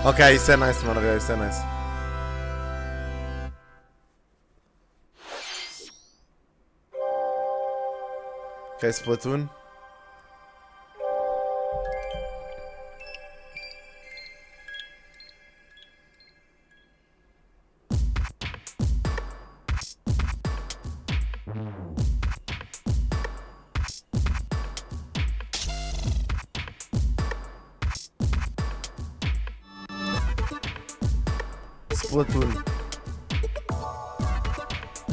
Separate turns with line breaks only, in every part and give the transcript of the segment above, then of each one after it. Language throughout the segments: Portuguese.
Ok, isso é nice, mano, isso é nice. Ok, Splatoon. Splatoon.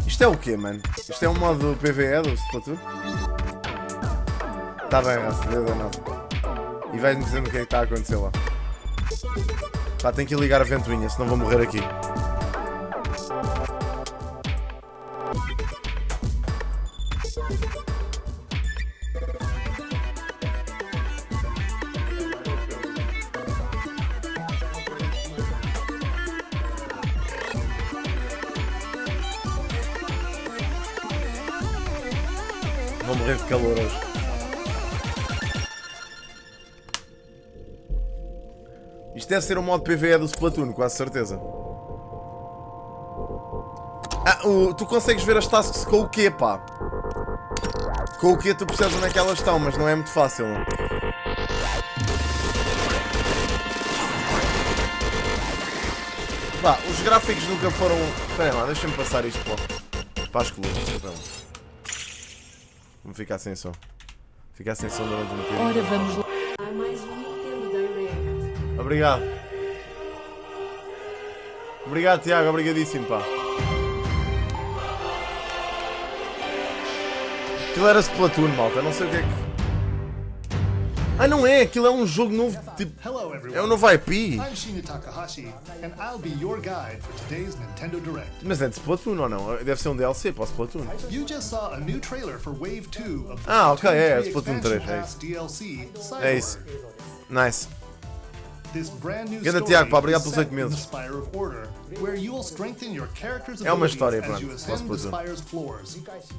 Isto é o quê, mano? Isto é um modo PvE do Splatoon? Tá bem, Raça, deu nada. E vais-me dizendo o que é que está a acontecer lá. Pá, tenho que ir ligar a ventoinha, senão vou morrer aqui. Vou morrer de calor hoje. Isto deve ser o modo PvE do Splatoon, quase certeza. Tu consegues ver as tasks com o quê, pá? Com o quê tu percebes onde é que elas estão, mas não é muito fácil, não? Pá, os gráficos nunca foram... Espera lá, deixa-me passar isto para as colunas. Vamos ficar sem som. Ficar sem som durante um tempo.
Ora, vamos lá. Há mais um Nintendo Direct.
Obrigado. Obrigado, Tiago. Obrigadíssimo, pá. Aquilo era Splatoon, malta. Não sei o que é que... Ah, não é. Aquilo é um jogo novo, tipo... É um novo IP. Mas é de Splatoon ou não? Deve ser um DLC para o Splatoon. Ah, ok. É Splatoon 3. É isso. Nice. Ganda Tiago, pá, obrigado pelos 8 meses. É uma história, pronto.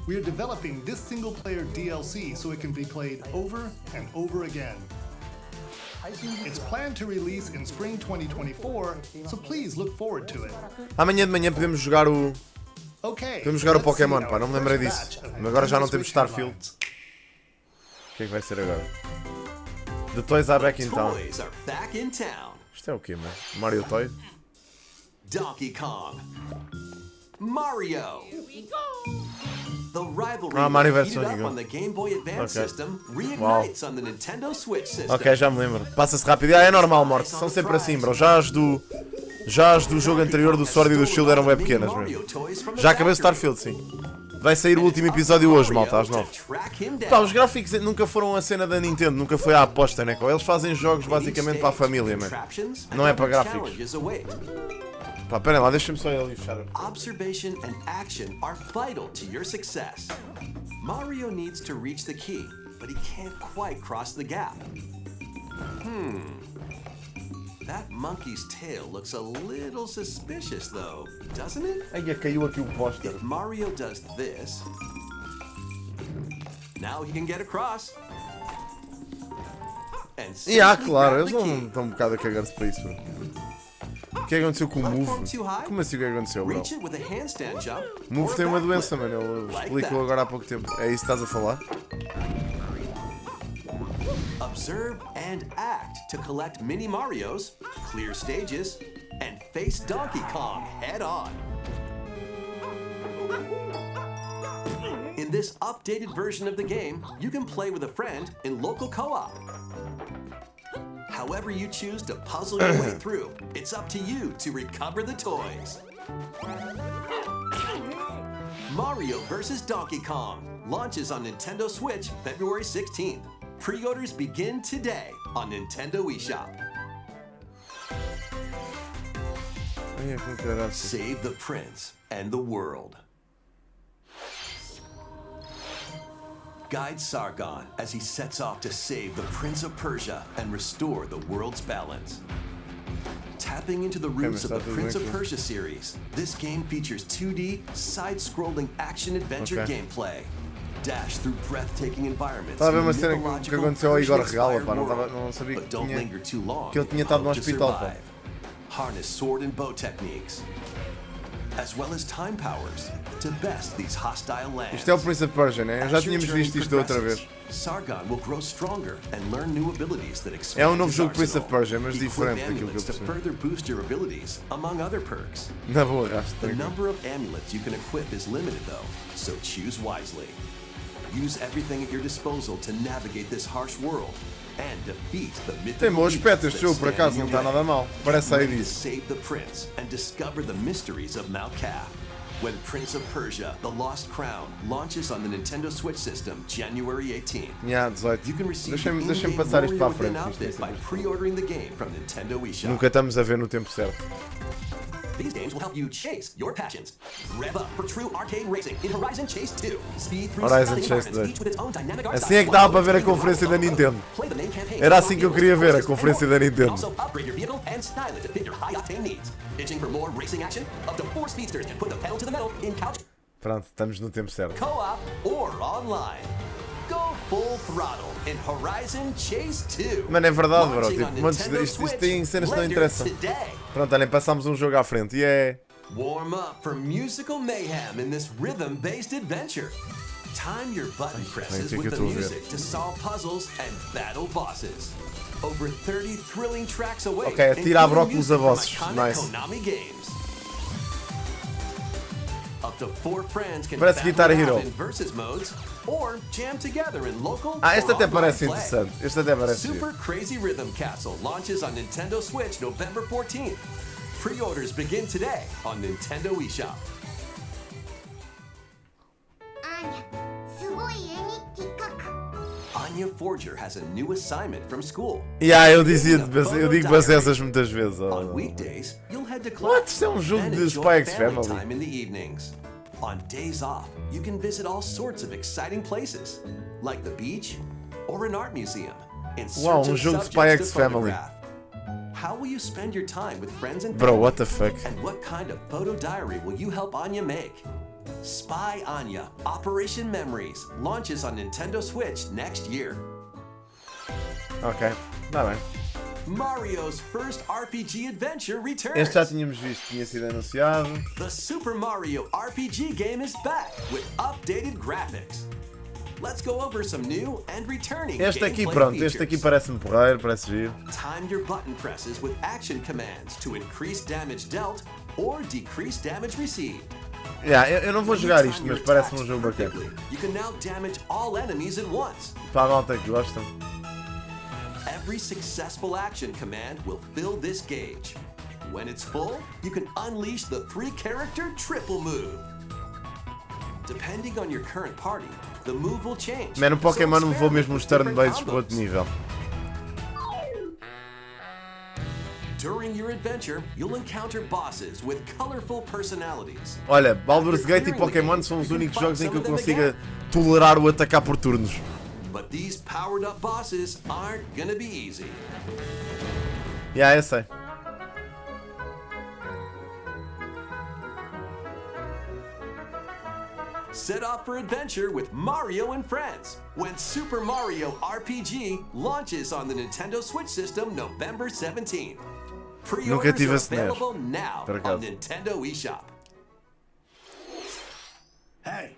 We are developing this single player DLC so it can be played over and over again. It's planned to release in spring 2024, so please look forward to it.
Amanhã de manhã podemos jogar o... Podemos jogar o Pokémon, pá, não me lembrei disso. Mas agora já não temos Starfield. O que é que vai ser agora? The Toys are back in town. Isto é o quê, mano? Mario Toy?
Donkey Kong. Mario. The rivalry
Mario
that
vs
heated
Donkey
up
Kong.
on the Game Boy Advance
Ok.
system reignites on the Nintendo Switch system.
Ok, já me lembro. Passa-se rápido. É normal, morte. São sempre assim, bro. Já as do jogo anterior do Sword e do Shield eram bem pequenas mesmo. Já acabei o Starfield, sim. Vai sair o último episódio hoje, malta, às 9. Pá, os gráficos nunca foram a cena da Nintendo, nunca foi a aposta, né? Eles fazem jogos basicamente para a família, mano. Não é para gráficos. Pá, pera lá, deixa-me só ir ali fechar.
Observation and action are vital to your success. Mario needs to reach the key, but he can't quite cross the gap. That monkey's tail looks a little suspicious though, doesn't it?
Ai, caiu aqui o póster.
If Mario does this, now he can get across. And
Claro, eles não estão um bocado a cagar-se para isso, bro. O que aconteceu com o Move? Como assim o que aconteceu, bro? O Move tem uma doença, mano. Ele explicou agora há pouco tempo. É isso que estás a falar?
Observe and act to collect mini Marios, clear stages, and face Donkey Kong head on. In this updated version of the game, you can play with a friend in local co-op. However you choose to puzzle your way through, it's up to you to recover the toys. Mario vs. Donkey Kong launches on Nintendo Switch February 16th. Pre-orders begin today on Nintendo eShop. Save the prince and the world. Guide Sargon as he sets off to save the Prince of Persia and restore the world's balance. Tapping into the roots of the Prince of Persia series, this game features 2D, side-scrolling action-adventure gameplay. Dash through breathtaking environments.
Estava a ver uma cena que aconteceu ao Igor Regala, pá. Não sabia que ele tinha estado no hospital, pá.
harness sword and bow techniques, as well as time powers to best these hostile lands.
Isto é o Prince of Persia, né? Já tínhamos visto isto outra vez.
Sargon will grow stronger and learn new abilities that expand
É um novo
his
jogo de Prince of
arsenal.
Persia, mas diferente daquilo que eu
Amulets to
percebi.
further boost your abilities, among other perks.
Na boa, rasto.
The number of amulets you can equip is limited though, so choose wisely. Use everything at your disposal to navigate this harsh world and defeat the mythical
Tem bom aspecto
beasts
este
that
jogo, por
stand
acaso,
in
não
your
está
way.
nada mal. Parece sair
Ready to
disso.
save the prince and discover the mysteries of Mount Calf. When Prince of Persia: The Lost Crown launches on the Nintendo Switch system January 18th.
Nha, 18.
You can receive
Deixa-me
the in-game
passar isto para a
Warrior
frente.
Within
que isto
outfit by pre-ordering the game from Nintendo eShop.
Nunca estamos a ver no tempo certo.
These games will help you chase your passions. Rev up for true arcade racing in Horizon Chase 2. Speed through
Horizon
stunning
Chase
environments,
2.
each with its own dynamic art
Assim é que
style.
dava para ver a conferência da Nintendo.
Play the main campaign
Era
with
assim que eu
more
queria ver a
vehicles,
conferência
and
da
more.
Nintendo.
Also upgrade your vehicle and style it to fit your high-octane needs. Itching for more racing action? Up to 4 speedsters can put the pedal to the metal in couch,
Pronto, estamos no tempo certo.
co-op, or online. Go full throttle in Horizon Chase 2.
Mano, é verdade, bro.
Launching
Tipo,
on
montes
Nintendo
isto
Switch
tem cenas que não
later
interessam.
today.
Pronto, olhem, passámos um jogo à frente. E é.
Warm up for musical mayhem in this rhythm-based adventure. Time your button presses with the music to solve puzzles and battle bosses. Over 30 thrilling tracks away.
Ok, atira a brócolis a bosses.
Iconic
Nice.
Konami games. Up to 4 friends can
Parece
battle
Guitar
it
Hero.
out in versus modes or jam together in local
Ah, este
or
até
online
parece
play.
interessante. Este até parece
Super
giro.
Crazy Rhythm Castle launches on Nintendo Switch November 14th. Pre-orders begin today on Nintendo eShop.
アーニャすごい絵日記書く
Anya Forger has a new assignment from school.
Yeah, eu digo bacessas muitas vezes.
On
Oh.
weekdays, you'll head to class.
What? Isto é um jogo
then
de
enjoy
Spy X
family
Family.
time in the evenings. On days off, you can visit all sorts of exciting places, like the beach or an art museum. In
Wow,
search of
jogo de
subjects
Spy X
to
Family.
photograph. How will you spend your time with friends and
Bro,
family?
what the fuck?
And what kind of photo diary will you help Anya make? Spy Anya Operation Memories launches on Nintendo Switch next year.
Ok, está bem.
Mario's first RPG adventure returns.
Este já tínhamos visto, tinha sido anunciado.
The Super Mario RPG game is back with updated graphics. Let's go over some new and returning
Este aqui,
gameplay
pronto,
features.
este aqui parece-me porreiro, parece giro.
Time your button presses with action commands to increase damage dealt or decrease damage received.
Yeah, eu não vou
When you
jogar
time
isto,
your
mas parece-me um
attacks
jogo bacana.
perfectly, you can now damage all enemies at once.
Para a malta que gosta.
Every successful action command will fill this gauge. When it's full, you can unleash the 3-character triple move. Depending on your current party, the move will change.
Mano, o Pokémon
so
levou
experiment
mesmo os
with different
turn-based para outro
combos.
nível.
During your adventure, you'll encounter bosses with colorful personalities.
Olha, Baldur's Gate e Pokémon são os únicos jogos em que eu consiga tolerar o atacar por turnos.
But these powered up bosses aren't gonna be easy.
Yeah, eu sei.
Set off for adventure with Mario and Friends when Super Mario RPG launches on the Nintendo Switch system November 17th.
Nunca
Pre-orders
tive
are
esse NES,
available now
por
on
acaso.
Nintendo eShop.
Hey,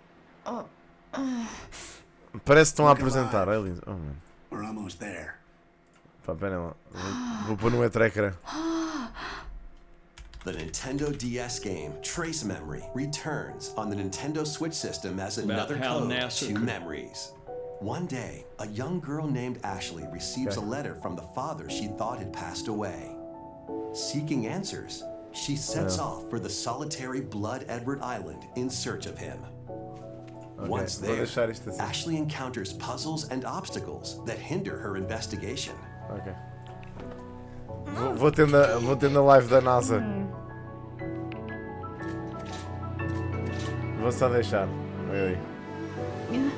Parece que estão a apresentar. É lindo. Oh, man.
we're almost there.
Pá, pera lá. Vou pôr no tracker.
The Nintendo DS game Trace Memory returns on the Nintendo Switch system as another
how
code
NASA
to
could-
memories. One day, a young girl named Ashley receives a letter from the father she thought had passed away. Seeking answers, she sets off for the solitary Blood Edward Island in search of him. Once
vou
there,
deixar isto assim.
Ashley encounters puzzles and obstacles that hinder her investigation.
Ok. Vou tendo a live da NASA. Vou só deixar. Olha aí.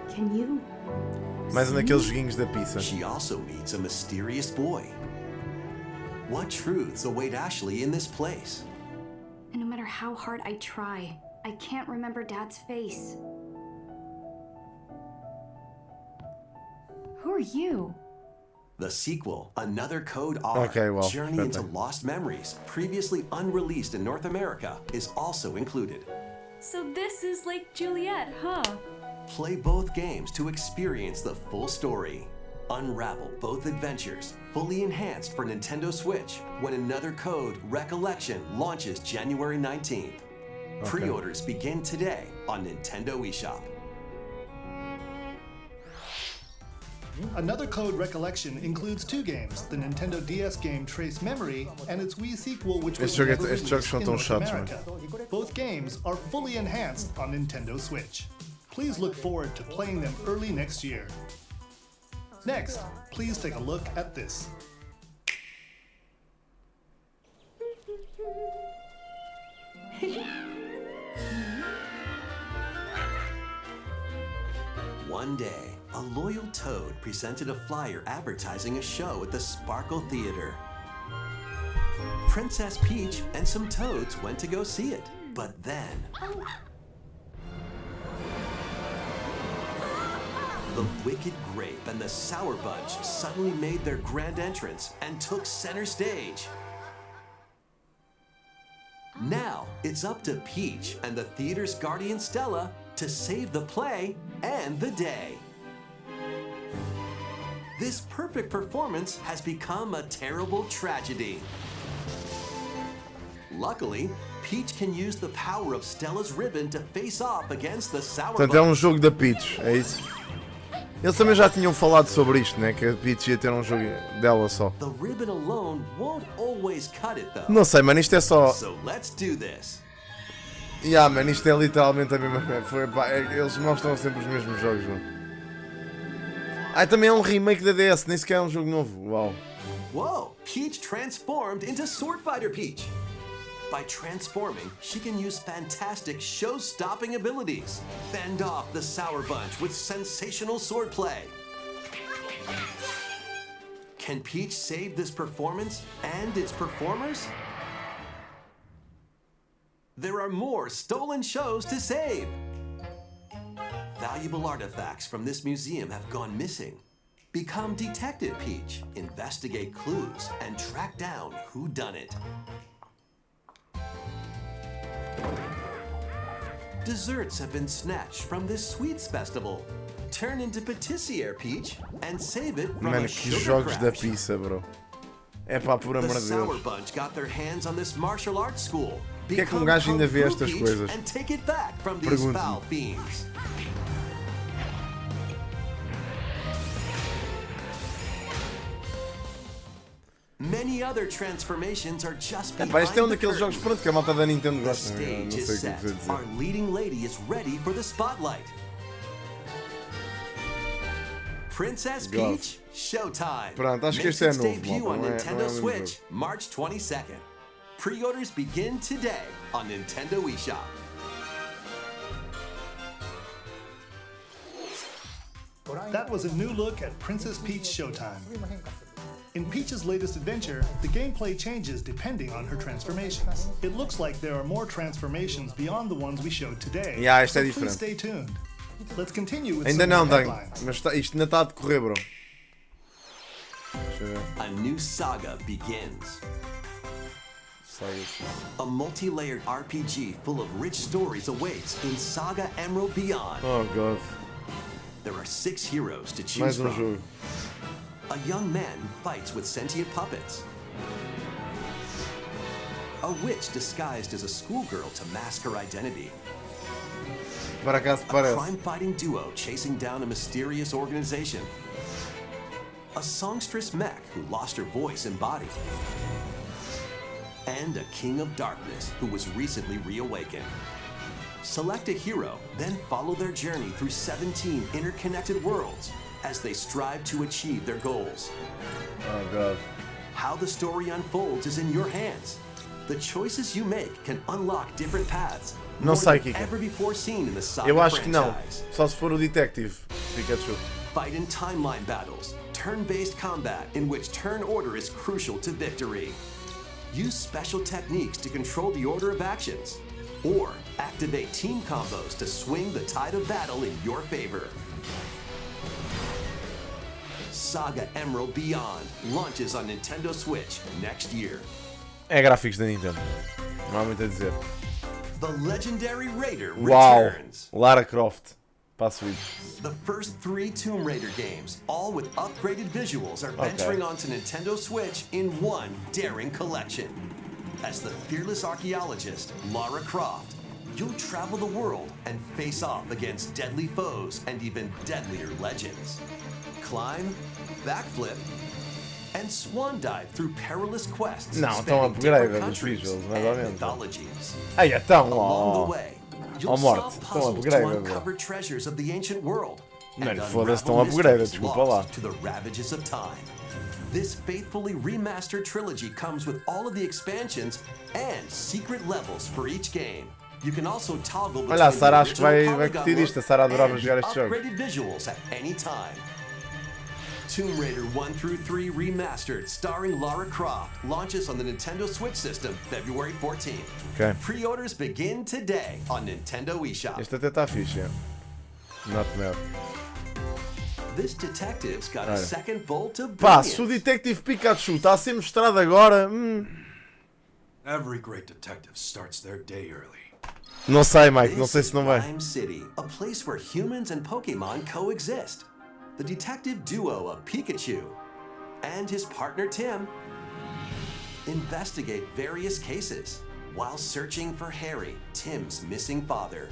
Can you?
Mais um daqueles joguinhos da pizza.
She also meets a mysterious boy. What truths await Ashley in this place?
And no matter how hard I try, I can't remember Dad's face.
Who are you?
The sequel, Another Code R, Journey into Lost Memories, previously unreleased in North America, is also included.
So this is like Juliet, huh?
Play both games to experience the full story. Unravel both adventures, fully enhanced for Nintendo Switch, when Another Code Recollection launches January 19th. Pre-orders begin today on Nintendo eShop.
Another Code Recollection includes 2 games, the Nintendo DS game Trace Memory and its Wii sequel, which was never released in North America. Both games are fully enhanced on Nintendo Switch. Please look forward to playing them early next year. Next, please take a look at this.
One day, a loyal toad presented a flyer advertising a show at the Sparkle Theater. Princess Peach and some toads went to go see it, but then... The Wicked Grape and the Sour Bunch suddenly made their grand entrance and took center stage. Now, it's up to Peach and the theater's guardian Stella to save the play and the day. This perfect performance has become a terrible tragedy. Luckily, Peach can use the power of Stella's ribbon to face off against the Sour Bunch.
Portanto, é jogo da Peach, é isso? Eles também já tinham falado sobre isto, né? Que a Peach ia ter jogo dela só.
The ribbon alone won't always cut it, though.
Não sei, mano, isto é só...
So let's do this.
Mano, isto é literalmente a mesma coisa. Eles mostram sempre os mesmos jogos, mano. Também é um remake da DS, nem sequer é um jogo novo. Uau.
Whoa! Peach transformed into Sword Fighter Peach. By transforming, she can use fantastic show-stopping abilities. Fend off the Sour Bunch with sensational swordplay. Can Peach save this performance and its performers? There are more stolen shows to save. Valuable artifacts from this museum have gone missing. Become Detective Peach, investigate clues, and track down who done it. Desserts have been snatched from this sweets festival. Turn into Patissiere Peach and save it from
Mano,
a
que
sugar
jogos da
crash.
pizza, bro. É pá, por amor
The
de
Sour
Deus.
Bunch got their hands on this martial arts school.
Porquê é que um gajo ainda vê estas coisas?
And take it back from these
Pergunto-me.
foul fiends. Many other transformations are just behind
Pá, este é
the
daqueles jogos,
curtain.
pronto, que a malta da Nintendo
The
gosta. Não
stage
sei
is
o que
set.
é dizer.
Our leading lady is ready for the spotlight. Princess
God.
Peach, Showtime.
Pronto, acho que
Makes
este é
its
novo,
debut
malta,
on
não é-
Nintendo
não é mesmo
Switch, March 22nd. Pre-orders begin today on Nintendo eShop.
That was a new look at Princess Peach Showtime. In Peach's latest adventure, the gameplay changes depending on her transformations. It looks like there are more transformations beyond the ones we showed today.
Isto é
so please
diferente.
stay tuned. Let's continue with
Ainda
some
não,
more
Dan.
headlines.
Mas isto ainda está a decorrer, bro. Deixa eu ver.
A new saga begins.
Sai assim.
A multi-layered RPG full of rich stories awaits in Saga Emerald Beyond.
Oh, God.
There are 6 heroes to choose
Mais
from.
jogo.
A young man who fights with sentient puppets. A witch disguised as a schoolgirl to mask her identity.
Por acaso
A
parece.
crime-fighting duo chasing down a mysterious organization. A songstress mech who lost her voice and body. And a king of darkness who was recently reawakened. Select a hero, then follow their journey through 17 interconnected worlds as they strive to achieve their goals.
Oh, God.
How the story unfolds is in your hands. The choices you make can unlock different paths.
Não
more
sei,
than
Kika.
ever before seen in the Saga
Eu acho que não.
franchise.
Só se for o Detective Pikachu.
Fight in timeline battles, turn-based combat in which turn order is crucial to victory. Use special techniques to control the order of actions, or activate team combos to swing the tide of battle in your favor. Saga Emerald Beyond launches on Nintendo Switch next year.
É gráficos da Nintendo. Não há muito a dizer.
The legendary Raider
Uau!
returns.
Lara Croft. Para a Switch.
The first 3 Tomb Raider games, all with upgraded visuals, are venturing onto Nintendo Switch in one daring collection. As the fearless archaeologist, Lara Croft, you'll travel the world and face off against deadly foes and even deadlier legends. Climb, backflip, and swan dive through perilous quests spanning different countries and mythologies.
Ai, então,
Along the way, you'll
morte,
solve
estão
puzzles to
upgrade,
uncover treasures of the ancient world and
Mano, foda-se, estão
unravel
upgrade,
mysteries
desculpa lá.
lost to the ravages of time. This faithfully remastered trilogy comes with all of the expansions and secret levels for each game. You can also toggle between
Olha, a Sara
the
acho que vai
original
curtir
polygon
isto. A Sara adorava
and
jogar este jogo.
upgraded visuals at any time. Tomb Raider 1 through 3 Remastered, starring Lara Croft, launches on the Nintendo Switch system February 14th.
Ok.
Pre-orders begin today on Nintendo eShop.
Este até está fixe, é. Not bad.
This detective's got a second bolt of
Pá, se o
brilliance.
Detective Pikachu está a ser mostrado agora...
Every great detective starts their day early.
Não sei, Mike. Não
This
sei
is
se não vai.
Rhyme City, a place where humans and Pokemon coexist. The detective duo of Pikachu and his partner Tim investigate various cases while searching for Harry, Tim's missing father.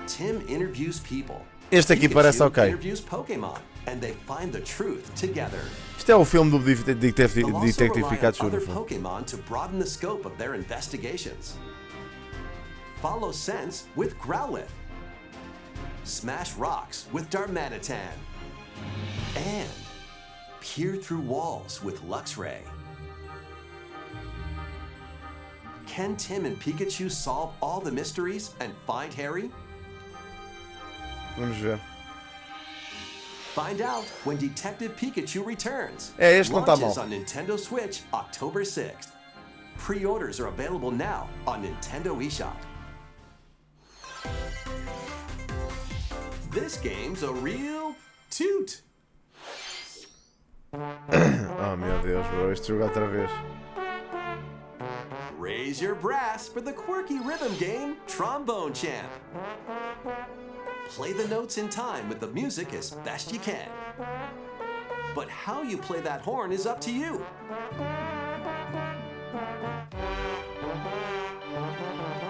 Tim interviews people.
Este aqui
Pikachu
parece ok.
interviews Pokemon, and they find the truth together.
Isto é o filme do
They'll
Detective
also rely on
Pikachu,
other
no fundo.
Pokemon to broaden the scope of their investigations. Follow Sense with Growlithe. Smash rocks with Darmanitan. And peer through walls with Luxray. Can Tim and Pikachu solve all the mysteries and find Harry?
Vamos ver.
Find out when Detective Pikachu returns.
É, este não está
Launches
mal.
on Nintendo Switch October 6th. Pre-orders are available now on Nintendo eShop. This game's a real toot.
Oh meu Deus, bro. Este jogo outra vez.
Raise your brass for the quirky rhythm game Trombone Champ. Play the notes in time with the music as best you can. But how you play that horn is up to you.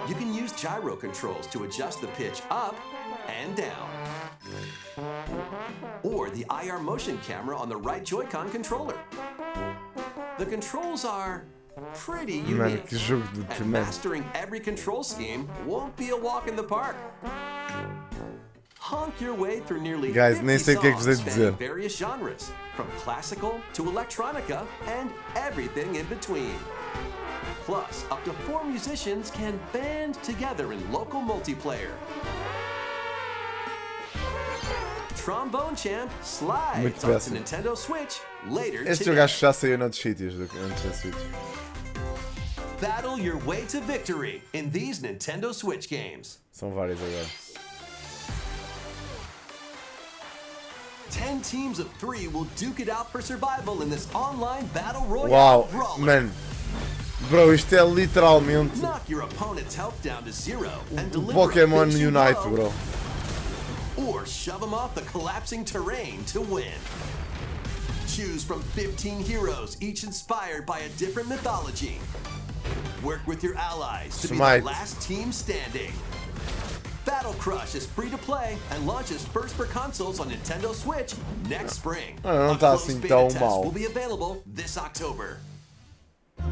You can use gyro controls to adjust the pitch up and down. Or the IR motion camera on the right Joy-Con controller. The controls are pretty
Mano,
unique.
que jogo do
And
tamanho.
mastering every control scheme won't be a walk in the park. Honk your way through nearly
Guys,
50
nem sei o que é que vos hei de
songs
dizer.
spanning various genres, from classical to electronica and everything in between. Plus, up to 4 musicians can band together in local multiplayer. Trombone Champ slides
Muito
onto
péssimo.
Nintendo Switch later
Este jogo
today.
acho que já saiu noutros sítios antes da Switch.
Battle your way to victory in these Nintendo Switch games.
São vários agora.
10 teams of 3 will duke it out for survival in this online battle royale
Uau,
brawler.
mano. Bro, isto é literalmente
Knock your opponent's health down to 0 and
o
deliver
Pokémon
a finishing
Unite,
blow,
bro.
or shove them off the collapsing terrain to win. Choose from 15 heroes, each inspired by a different mythology. Work with your allies to be
Smite.
the last team standing. Battle Crush is free to play and launches first for consoles on Nintendo Switch next spring.
não
A
tá
closed
assim
beta
tão
test
mal.
will be available this October.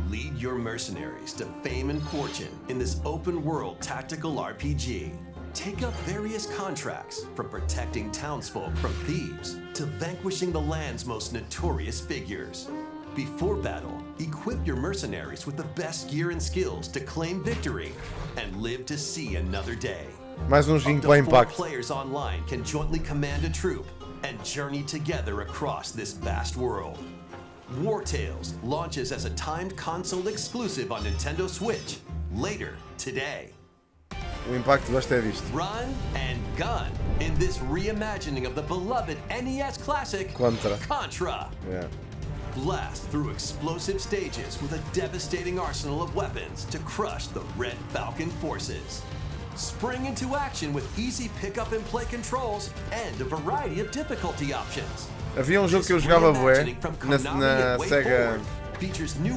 Lead your mercenaries to fame and fortune in this open-world tactical RPG. Take up various contracts, from protecting townsfolk from thieves to vanquishing the land's most notorious figures. Before battle, equip your mercenaries with the best gear and skills to claim victory and live to see another day.
Mais um joguinho
Up to
para o
4
impacto.
players online can jointly command a troop and journey together across this vast world. War Tales launches as a timed console exclusive on Nintendo Switch later today.
O impacto gosto é disto.
Run and gun in this reimagining of the beloved NES classic
Contra.
Contra.
Yeah.
Blast through explosive stages with a devastating arsenal of weapons to crush the Red Falcon forces. Spring into action with easy pick-up and play controls and a variety of difficulty options.
Havia um jogo que eu jogava bué na Sega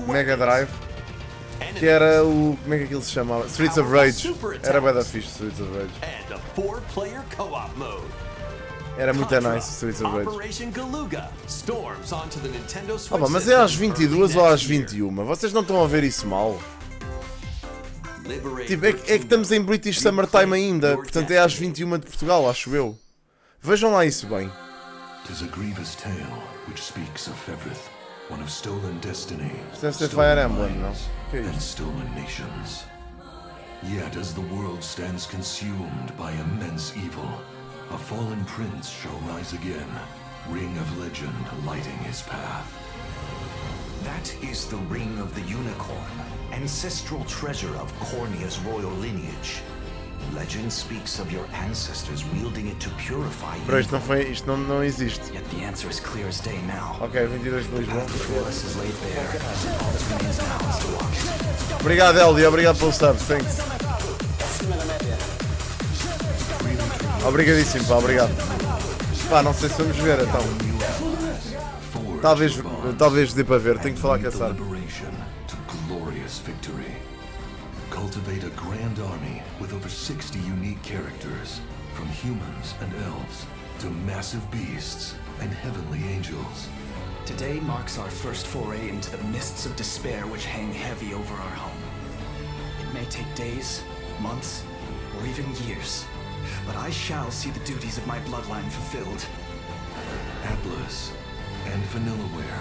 Mega Drive, que era o... como é que aquilo se chamava? Streets of Rage. Era bué da fixe, Streets of Rage.
And a 4-player co-op mode.
Era muito nice, Streets of Rage.
Operation Galuga storms onto the Nintendo Switch.
Opa, mas é às 22 ou às 21? Vocês não estão a ver isso mal? Tipo, é que estamos em British Summertime ainda, portanto é às 21 de Portugal, acho eu. Vejam lá isso bem.
'Tis a grievous tale which speaks of Fevrith, one of stolen destiny,
Isto deve ser
stolen
Fire Emblem, não?
minds,
Que é
and
isto?
stolen nations. Yet as the world stands consumed by immense evil, a fallen prince shall rise again, ring of legend lighting his path.
That is the Ring of the Unicorn, ancestral treasure of Cornea's royal lineage. Legend speaks of your ancestors wielding it to purify
Bro, isto
evil.
não existe.
Yet the answer is clear as day now.
Ok, 22 de Lisboa.
Fearless is laid bare. All that remains now is to watch.
Obrigado, Eldi, obrigado pelo sub, thanks. Obrigadíssimo, pá, obrigado. Pá, não sei se vamos ver então. Talvez dê para ver, tenho que falar com a Sara.
Liberation to glorious victory. Cultivate a grand army with over 60 unique characters, from humans and elves to massive beasts and heavenly angels.
Today marks our first foray into the mists of despair which hang heavy over our home. It may take days, months, or even years, but I shall see the duties of my bloodline fulfilled.
Atlas and Vanillaware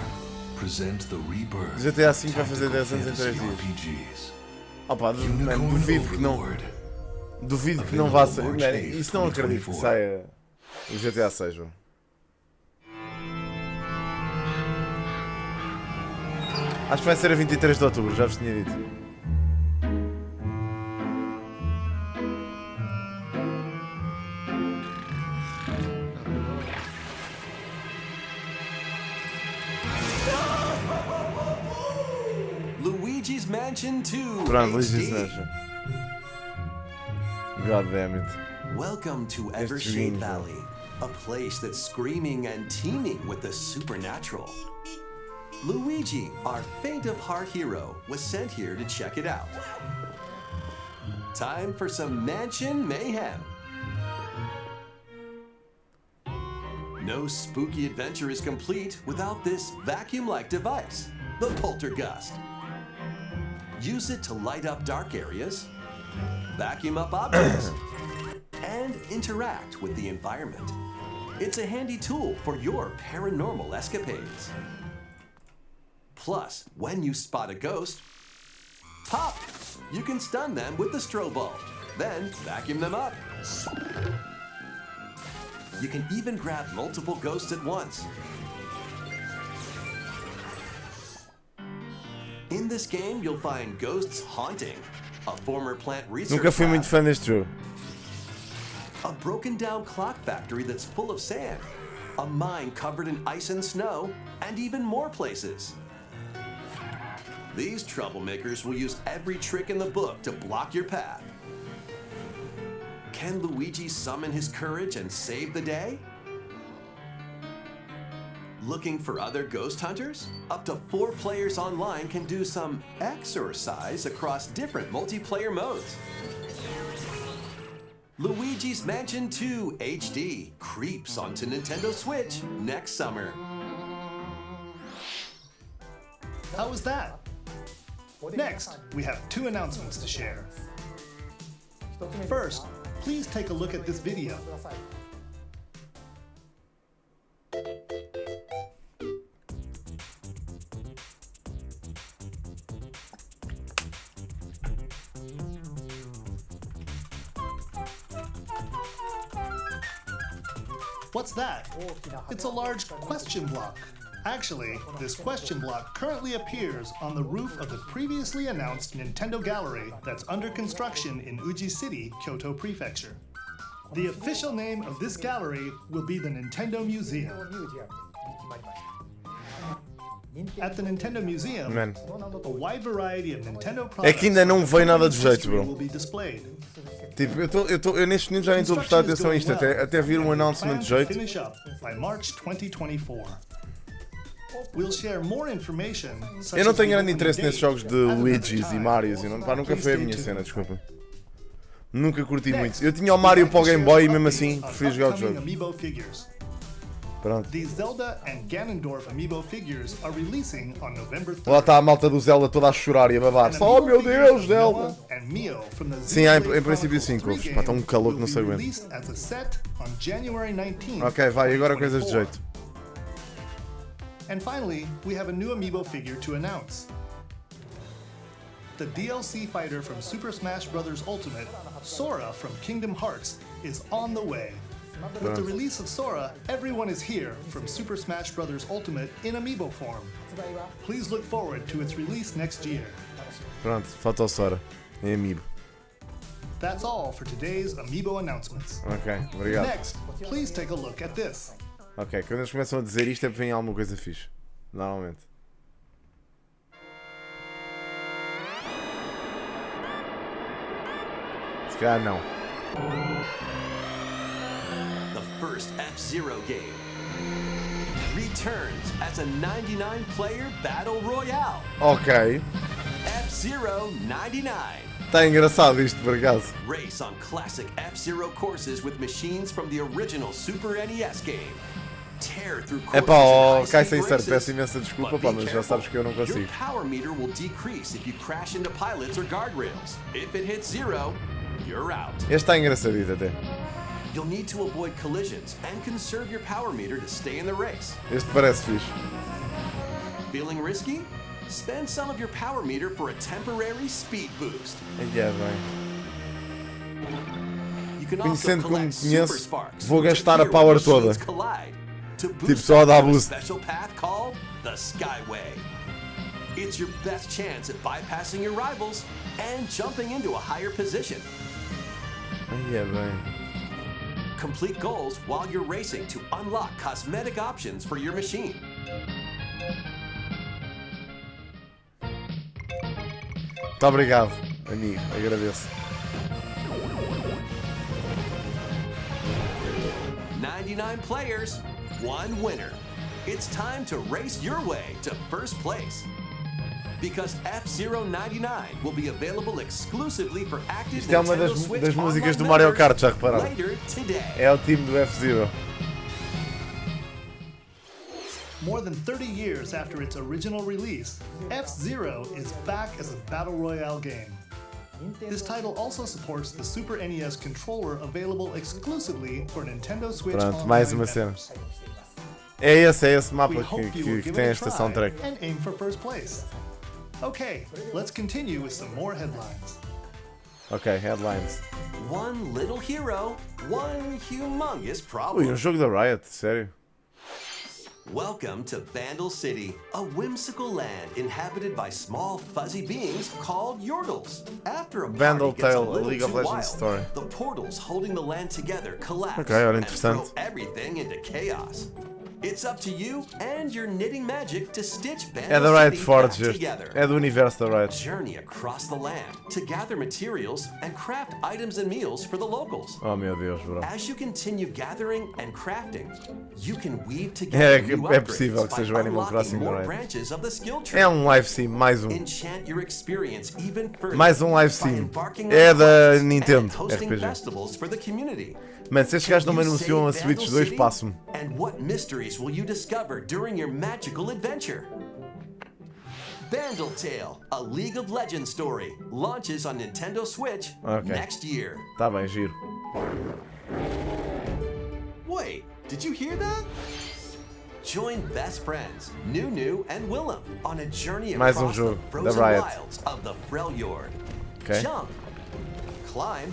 present the rebirth
GTA V vai fazer
of
10 anos em 3
fantasy
dias.
RPGs.
Opa,
Unicorn
duvido que não.
Overlord.
Duvido que não vá sair. Man, isso não acredito que saia o GTA 6, bro. Acho que vai ser a 23 de outubro, já vos tinha dito.
Luigi's Mansion 2
Pronto, Luigi's
HD.
Mansion. God damn it.
Welcome to
Este
Evershade
vinho.
Valley, a place that's screaming and teeming with the supernatural. Luigi, our faint of heart hero, was sent here to check it out. Time for some mansion mayhem. No spooky adventure is complete without this vacuum-like device, the Poltergust. Use it to light up dark areas, vacuum up objects, and interact with the environment. It's a handy tool for your paranormal escapades. Plus, when you spot a ghost, pop! You can stun them with the strobe bulb, then vacuum them up. You can even grab multiple ghosts at once. In this game, you'll find ghosts haunting, a former plant research
Nunca fui muito
lab,
fã deste jogo.
a broken down clock factory that's full of sand, a mine covered in ice and snow, and even more places. These troublemakers will use every trick in the book to block your path. Can Luigi summon his courage and save the day? Looking for other ghost hunters? Up to 4 players online can do some exercise across different multiplayer modes. Luigi's Mansion 2 HD creeps onto Nintendo Switch next summer.
How was that? Next, we have 2 announcements to share. First, please take a look at this video. What's that? It's a large question block. Actually, this question block currently appears on the roof of the previously announced Nintendo Gallery that's under construction in Uji City, Kyoto Prefecture. The official name of this gallery will be the Nintendo Museum. At the Nintendo Museum, a wide variety of Nintendo products
É que ainda não veio nada de jeito, bro.
will be displayed.
Tipo, eu neste momento já nem estou a prestar atenção a isto, até vir um announcement de jeito.
Finish up by March 2024. We'll share more information, such
Eu não
as
tenho
the
grande
opening
interesse nesses
date
jogos de
at another
Luigi's e
time.
Marios, e pá, nunca foi a minha
Please stay
cena,
tuned.
desculpa. Nunca curti muito. Eu tinha o Mario para o Game Boy e mesmo assim preferi jogar o jogo.
Amiibo figures.
Pronto.
The Zelda and Ganondorf amiibo figures are releasing on November 3rd.
Lá está a malta do Zelda toda a chorar e a babar. Oh meu Deus, Zelda! Sim, em princípio sim, Couves. Pá, está um calor que não se aguenta. Ok, vai, agora coisas de jeito.
And finally, we have a new amiibo figure to announce. The DLC fighter from Super Smash Bros. Ultimate, Sora from Kingdom Hearts, is on the way. With the release of Sora, everyone is here from Super Smash Bros. Ultimate in amiibo form. Please look forward to its release next year.
Pronto, falta o Sora. É amiibo.
That's all for today's amiibo announcements.
Ok, obrigado.
Next, please take a look at this.
Ok, quando eles começam a dizer isto é porque vem alguma coisa fixe. Normalmente. Se calhar não.
The first F-Zero game returns as a 99-player battle royale.
Ok.
F-Zero 99.
Está engraçado isto, por acaso.
Race on classic F-Zero courses with machines from the original Super NES game. Tear through courses
É pá,
and
cai
high-speed
sem ser,
races.
peço imensa desculpa,
But
pá,
be
mas já
careful.
sabes que eu não
Your
consigo.
power meter will decrease if you crash into pilots or guardrails. If it hits zero, you're out.
Este está engraçadito até.
You'll need to avoid collisions and conserve your power meter to stay in the race.
Este parece fixe.
Feeling risky? Spend some of your power meter for a temporary speed boost.
É bem.
You can also
Conhecendo como
collect
conheço,
super sparks,
vou
which
gastar a
appear
power
when
toda.
machines collide, to
Tipo,
boost
só a dar
up to a
boost.
special path called the Skyway. It's your best chance at bypassing your rivals and jumping into a higher position.
Ai, é bem.
Complete goals while you're racing to unlock cosmetic options for your machine.
Muito obrigado, amigo. Agradeço.
99 players, one winner. It's time to race your way to first place. Because F-Zero 99 will be available exclusively for active
Isto é uma
Nintendo
das
Switch
músicas
online
do Mario
members
Kart, já repararam?
later today.
É o time do F-Zero.
More than 30 years after its original release, F-Zero is back as a battle royale game. This title also supports the Super NES controller available exclusively for Nintendo Switch
Pronto,
Online
mais uma cena.
members.
É esse mapa
We hope you will
que
give
tem
it a
esta
try
soundtrack.
and aim for first place. Okay, let's continue with some more headlines.
Ok, headlines.
One little hero, one humongous
Ui,
problem.
um jogo da Riot, sério?
Welcome to Vandal City, a whimsical land inhabited by small fuzzy beings called Yordles. After a
Vandal
party gets
Tale,
a
a
little
League of
too
Legends
wild,
story.
the portals holding the land together collapse
Ok, olha,
and throw
interessante.
everything into chaos. It's up to you and your knitting magic to stitch
É
Vandal
da Riot
City
Forge,
back
este.
together.
É do universo da Riot.
Journey across the land to gather materials and craft items and meals for the locals.
Oh meu Deus, bro.
As you continue gathering and crafting, you can weave
É
together
que-
new
é possível
upgrades
que seja o
by
Animal
unlocking
Crossing da
more
Riot.
branches of the skill tree.
É um live sim, mais um.
Enchant your experience even further
Mais um live
by
sim.
embarking
É
on
da
quests
Nintendo,
and hosting
RPG.
festivals for the community.
Mano, se estes gajos não me
You
anunciam a
save
Switch
Vandal
2,
City?
passo-me.
And what mysteries will you discover during your magical adventure? Vandal Tale, a League of Legends story, launches on Nintendo Switch
Ok.
next year.
Tá bem, giro.
Wait, did you hear that? Join best friends, Nunu and Willem, on a journey
Mais
across
jogo
the
da
frozen
Riot.
wilds of the Freljord.
Ok.
Jump, climb,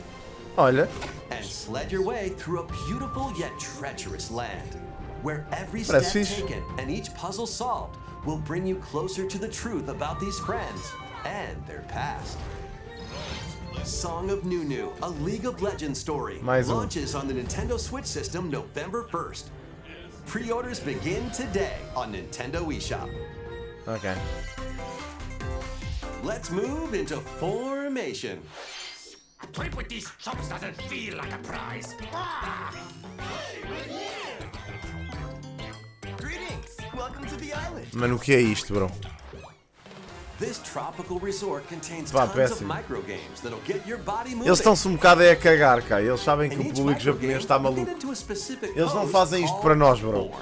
Olha,
and sled your way through a beautiful yet treacherous land. where every
Parece
step
fixe.
taken and each puzzle solved will bring you closer to the truth about these friends and their past. Song of Nunu, a League of Legends story,
Mais um.
launches on the Nintendo Switch system November 1st. Pre-orders begin today on Nintendo eShop.
Ok.
Let's move into Formation.
A trip with these chumps doesn't feel like a prize.
Greetings! Welcome to the island.
Mano, o que é isto, bro?
This tropical resort contains
Pá,
tons of
péssimo.
microgames that'll get your body moving.
Eles estão-se um bocado a cagar, cá. Eles sabem que
In
o
each
público
microgame,
japonês está
you
maluco.
get into a specific
Eles não
pose
fazem isto
called
para nós, bro.
form.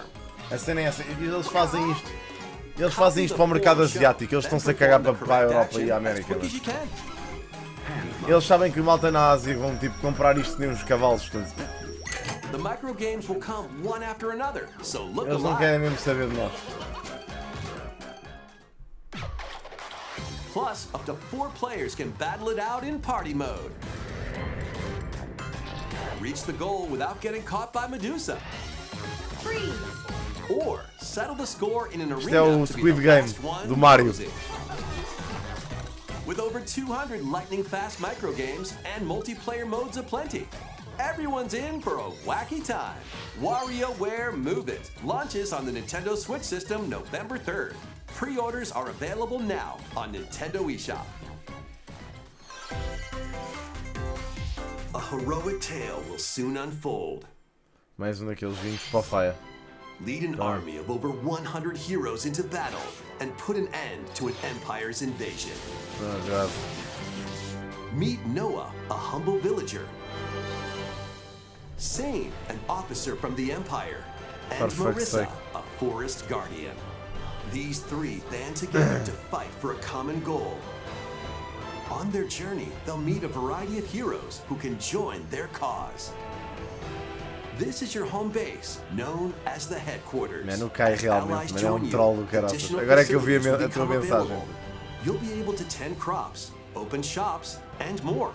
A cena é essa. Eles fazem isto. Eles fazem isto para o mercado asiático. Eles estão-se a cagar para a Europa e a América.
As quick as you can.
Eles sabem que o malta na Ásia vão tipo comprar isto nem uns cavalos. Portanto,
The microgames will come one after another, so look
eles não
alive.
querem mesmo saber de nós.
Plus, up to 4 players can battle it out in party mode. Reach the goal without getting caught by Medusa.
Freeze!
Or settle the score in an
é
arena
o
to be
Squid
the
Game
last one
do Mario.
losing. With over 200 lightning-fast microgames and multiplayer modes aplenty, everyone's in for a wacky time. WarioWare Move It launches on the Nintendo Switch system November 3rd. Pre-orders are available now on Nintendo eShop. A heroic tale will soon unfold.
Mais um daqueles vinhos para o faia.
Lead an army of over 100 heroes into battle and put an end to an empire's invasion.
Oh, God.
Meet Noah, a humble villager. Sane, an officer from the Empire. And
For fuck's
Marissa,
sake.
a forest guardian. These three band together to fight for a common goal. On their journey, they'll meet a variety of heroes who can join their cause. This is your home base, known as the headquarters.
Mano, cai
As
realmente,
allies
mano, é
join
um
you,
troll do caraças.
additional
Agora é que eu vi
facilities will
a tua
become
mensagem.
available. You'll be able to tend crops, open shops, and more.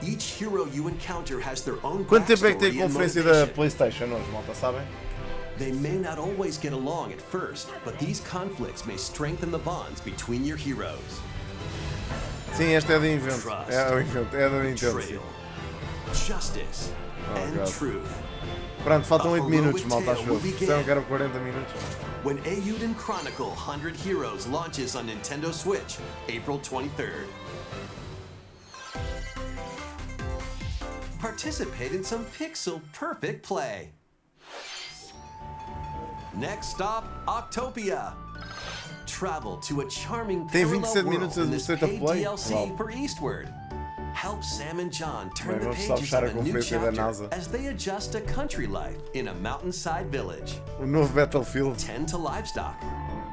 Each hero you encounter has their own
Quanto tempo é que tem a
backstory and
conferência da
motivation.
PlayStation hoje, malta, sabem?
They may not always get along at first, but these conflicts may strengthen the bonds between your heroes.
Sim, este é do invento.
Trust,
É o invento, é da Nintendo. sim.
betrayal, justice, and
God.
truth.
Pronto, faltam
A
8 minutos,
heroic
malta, acho
tale
eu.
will begin.
Disseram que eram 40 minutos.
When Eiyuden Chronicle 100 Heroes launches on Nintendo Switch, April 23rd. Participate in some pixel-perfect play. Next stop, Octopia. Travel to a charming
Tem
parallel
27
world
minutos
in
do
this
State of
paid
Play?
DLC
Uau.
for Eastward. Help Sam and John turn
Bem,
the
vamos só
pages
fechar
of
a
a new
conferência da
chapter
NASA.
as they adjust to country life in a mountainside village.
O novo Battlefield.
Tend to livestock.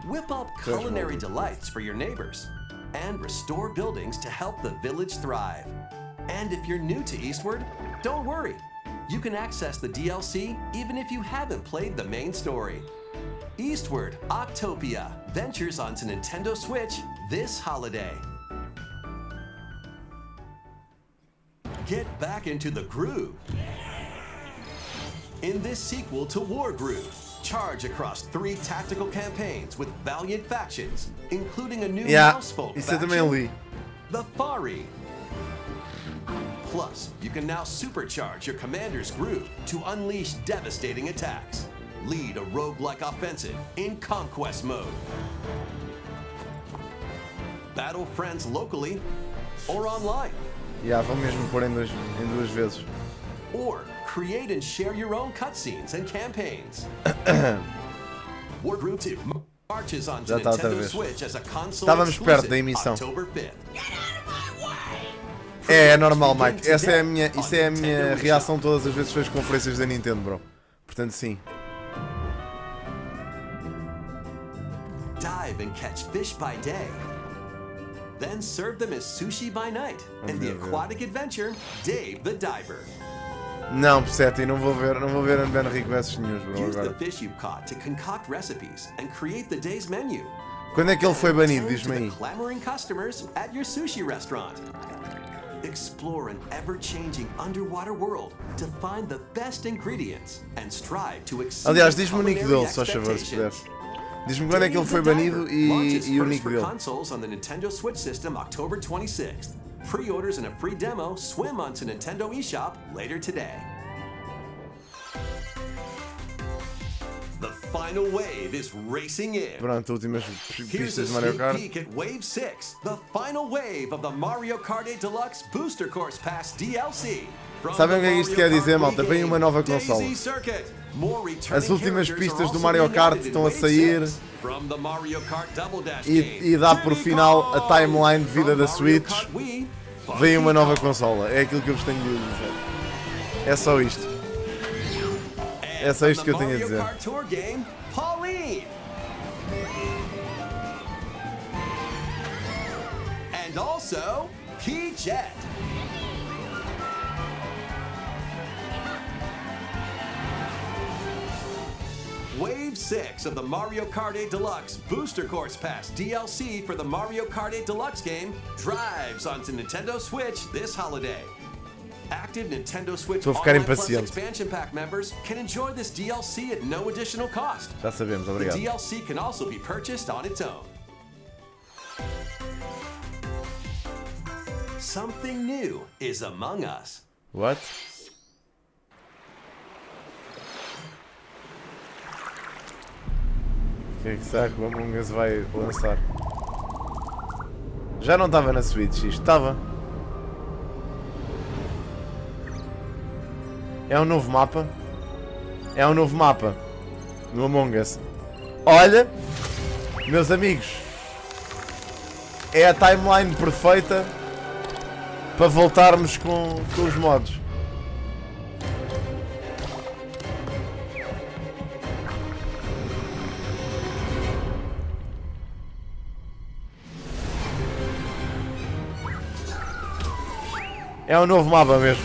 Whip up culinary delights for your neighbors. And restore buildings to help the village thrive. And if you're new to Eastward, don't worry. You can access the DLC even if you haven't played the main story. Eastward Octopia ventures onto Nintendo Switch this holiday. Get back into the groove. In this sequel to War Groove, charge across 3 tactical campaigns with valiant factions, including a new mousefolk
isso eu
faction,
também li.
the Fari. Plus, you can now supercharge your commander's groove to unleash devastating attacks. Lead a roguelike offensive in conquest mode. Battle friends locally or online.
Vão mesmo pôr em duas vezes.
Or create and share your own cutscenes and campaigns. War Group 2 marches on
Já está outra
Nintendo
vez.
Switch as a console
Estávamos perto da
exclusive
emissão.
October 5th.
É normal, Mike. Isso é a minha reação todas as vezes que vejo conferências da Nintendo, bro. Portanto, sim.
Dive and catch fish by day. Then serve them as sushi by night. In the aquatic adventure, Dave the Diver.
Não, Persetti, não vou ver Ben Rico vs News, bro,
Use the
agora.
fish you've caught to concoct recipes and create the day's menu.
Quando é que ele foi banido?
Turn
Diz-me
to the
aí.
clamoring customers at your sushi restaurant. Explore an ever-changing underwater world to find the best ingredients and strive to exceed
Aliás, diz-me o nick
culinary
dele, só favor, se puder.
expectations.
Diz-me quando é que ele foi banido e o nick dele.
Consoles on the Nintendo Switch system October 26th. Pre-orders and a free demo swim onto Nintendo eShop later today. The final wave is racing in.
Pronto, últimas
Here's a
pistas de Mario
sneak
Kart.
peek at Wave 6, the final wave of the Mario Kart 8 Deluxe Booster Course Pass DLC.
Sabem o que é que isto quer dizer, malta? Vem uma nova consola. As últimas pistas do Mario Kart estão a sair e dá por final a timeline de vida da Switch. Vem uma nova consola. É aquilo que eu vos tenho de dizer. É só isto. É só isto que eu tenho a dizer.
And also, Key Jet. Wave 6 of the Mario Kart 8 Deluxe Booster Course Pass DLC for the Mario Kart 8 Deluxe game drives onto Nintendo Switch this holiday. Active Nintendo Switch Online Plus Expansion Pack members can enjoy this DLC at no additional cost.
Já sabemos, obrigado.
The DLC can also be purchased on its own. Something new is among us.
What? O que é que será que o Among Us vai lançar? Já não estava na Switch, isto estava. É um novo mapa. É um novo mapa no Among Us. Olha, meus amigos, é a timeline perfeita para voltarmos com os mods. É um novo mapa mesmo.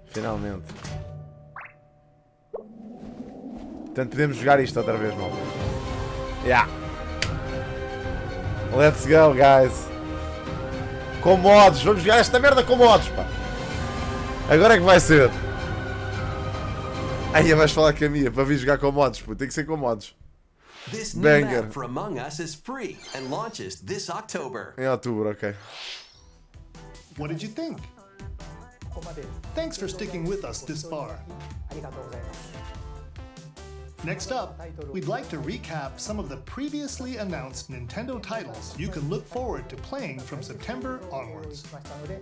Finalmente. Portanto, podemos jogar isto outra vez, malta. Yeah. Let's go, guys. Com mods. Vamos jogar esta merda com mods, pá. Agora é que vai ser. Aí vais falar com a minha para vir jogar com mods, pô. Tem que ser com mods.
This new map for Among Us is free and launches this October.
Em outubro, ok.
What did you think? Thanks for sticking with us this far. Next up, we'd like to recap some of the previously announced Nintendo titles you can look forward to playing from September onwards.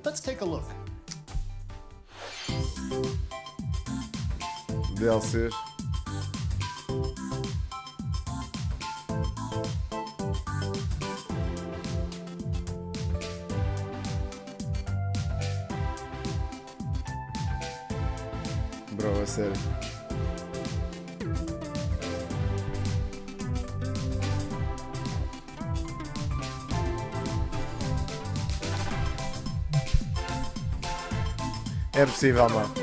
Let's take a look.
DLCs. Bro, é sério. É possível, mano.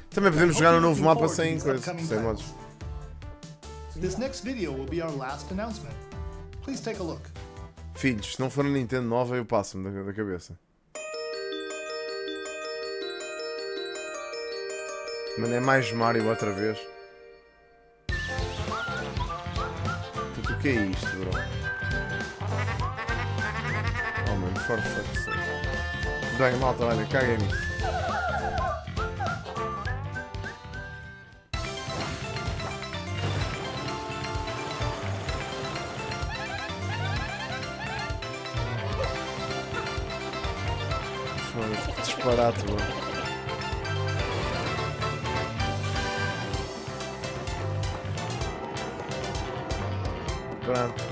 Também podemos jogar no novo mapa sem coisa, sem mods.
This next video will be our last announcement. Please take a look.
Filhos, se não for na Nintendo nova, eu passo-me da cabeça. Mano, é mais Mario outra vez. Puto, o que é isto, bro? Oh, mano, for fuck's sake. Bem, malta, olha, caguei nisso. Mano, que disparate, mano. Pronto.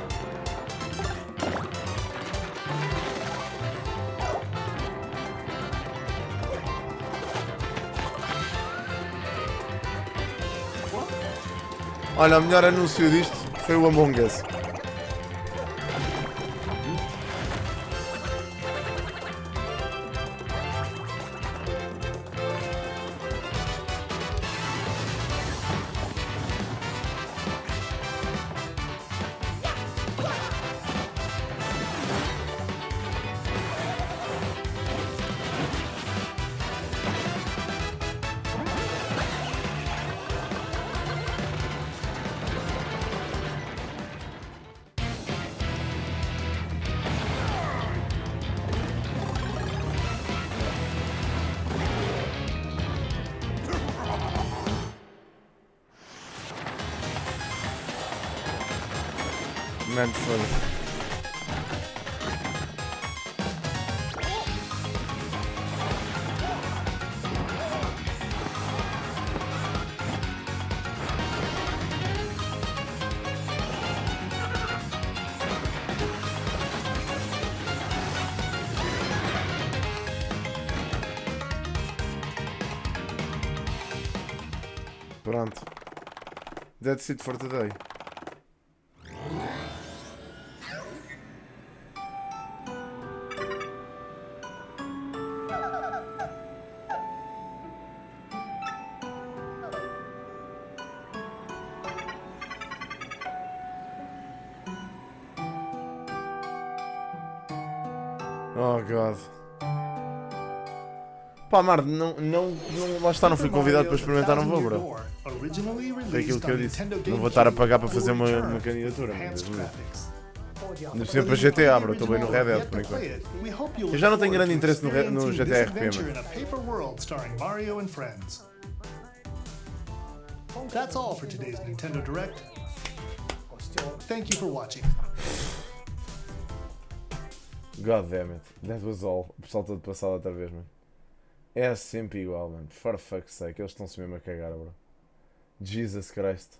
Olha, o melhor anúncio disto foi o Among Us. Mano, foda-se. Pronto. That's it for today. Oh God. Pá, Mardo, lá está, não fui convidado para experimentar, não vou, bro. Foi aquilo que eu disse. Não vou estar a pagar para fazer uma candidatura. Não sei para GTA, bro. Estou bem no Red Dead por enquanto. Eu já não tenho grande interesse no GTA RP, mano.
That's all for today's Nintendo Direct. Thank you for watching.
God damn it. That was all. O pessoal todo passado outra vez, mano. É sempre igual, mano. For fuck's sake. Eles estão-se mesmo a cagar, bro. Jesus Christ.